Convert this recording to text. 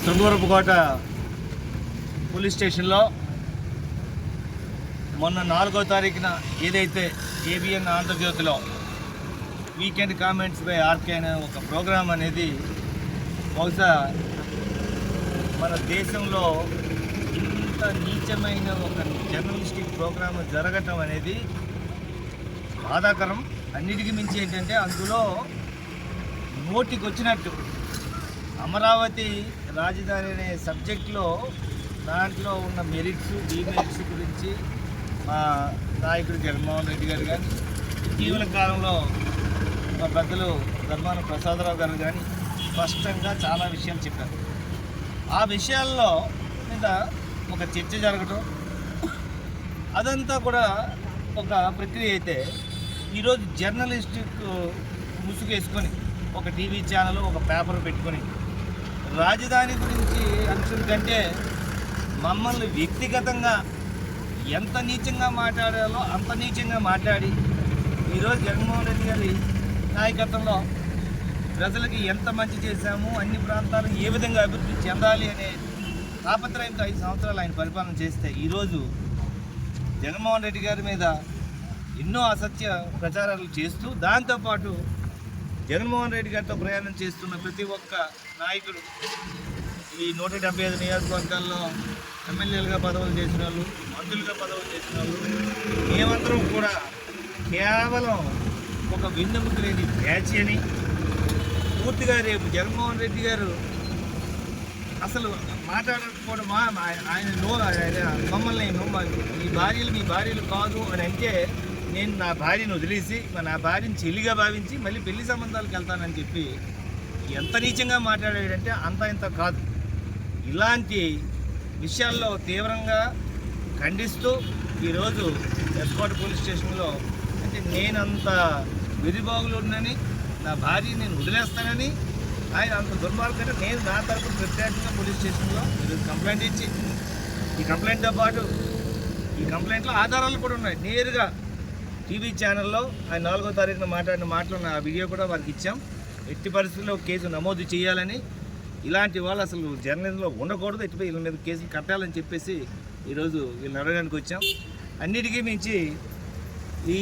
Srungavarapukota police స్టేషన్లో మొన్న 4వ తారీఖున ఏదైతే ఏబిఎన్ ఆంధ్రజ్యోతిలో వీకెండ్ కామెంట్స్ బై ఆర్కే అనే ఒక ప్రోగ్రాం అనేది బహుశా మన దేశంలో ఇంత నీచమైన ఒక జర్నలిస్టిక్ ప్రోగ్రాం జరగటం అనేది బాధాకరం. అన్నిటికీ మించి ఏంటంటే అందులో నోటికి వచ్చినట్టు అమరావతి రాజధాని అనే సబ్జెక్ట్లో దాంట్లో ఉన్న మెరిట్స్ డిమెరిట్స్ గురించి మా నాయకుడు జగన్మోహన్ రెడ్డి గారు కానీ ఇటీవల కాలంలో మా పెద్దలు ధర్మాన ప్రసాదరావు గారు కానీ స్పష్టంగా చాలా విషయాలు చెప్పారు. ఆ విషయాల్లో మీద ఒక చర్చ జరగటం అదంతా కూడా ఒక ప్రక్రియ అయితే ఈరోజు జర్నలిస్టిక్ ముసుగేసుకొని ఒక టీవీ ఛానల్ ఒక పేపర్ పెట్టుకొని రాజధాని గురించి అంశం కంటే మమ్మల్ని వ్యక్తిగతంగా ఎంత నీచంగా మాట్లాడాలో అంత నీచంగా మాట్లాడి ఈరోజు జగన్మోహన్ రెడ్డి గారి నాయకత్వంలో ప్రజలకి ఎంత మంచి చేశాము, అన్ని ప్రాంతాలు ఏ విధంగా అభివృద్ధి చెందాలి అనే తాపత్రయంతో 5 సంవత్సరాలు ఆయన పరిపాలన చేస్తే ఈరోజు జగన్మోహన్ రెడ్డి గారి మీద ఎన్నో అసత్య ప్రచారాలు చేస్తూ దాంతోపాటు జగన్మోహన్ రెడ్డి గారితో ప్రయాణం చేస్తున్న ప్రతి ఒక్క నాయకుడు ఈ 175 నియోజకవర్గాల్లో ఎమ్మెల్యేలుగా పదవులు చేసిన వాళ్ళు, మంత్రులుగా పదవులు చేసిన వాళ్ళు మేమందరం కూడా కేవలం ఒక వెన్నెముక లేని బ్యాచ్ అని పూర్తిగా రేపు జగన్మోహన్ రెడ్డి గారు అసలు మాట్లాడకపోవడం ఆయన మమ్మల్ని మీ భార్యలు కాదు అని అంటే నేను నా భార్యను వదిలేసి నా భార్యను చెల్లిగా భావించి మళ్ళీ పెళ్లి సంబంధాలకు వెళ్తానని చెప్పి ఎంత నీచంగా మాట్లాడాడంటే అంత ఇంత కాదు. ఇలాంటి విషయాల్లో తీవ్రంగా ఖండిస్తూ ఈరోజు ఎస్కోట పోలీస్ స్టేషన్లో అంటే నేనంత వెరిబాగులు ఉన్నానని నా భార్యని నేను వదిలేస్తానని ఆయన అంత దుర్మార్గంగా నేను నా తరపున ప్రత్యేకంగా పోలీస్ స్టేషన్లో ఈరోజు కంప్లైంట్ ఇచ్చి ఈ కంప్లైంట్తో పాటు ఈ కంప్లైంట్లో ఆధారాలు కూడా ఉన్నాయి. నేరుగా టీవీ ఛానల్లో ఆయన 4వ తారీఖున మాట్లాడిన మాటలు ఆ వీడియో కూడా వారికి ఇచ్చాం. ఎట్టి పరిస్థితుల్లో కేసు నమోదు చేయాలని, ఇలాంటి వాళ్ళు అసలు జర్నలిజంలో ఉండకూడదు, ఎట్టిపై వీళ్ళ మీద కేసులు కట్టాలని చెప్పేసి ఈరోజు వీళ్ళని అడగడానికి వచ్చాం. అన్నిటికీ మించి ఈ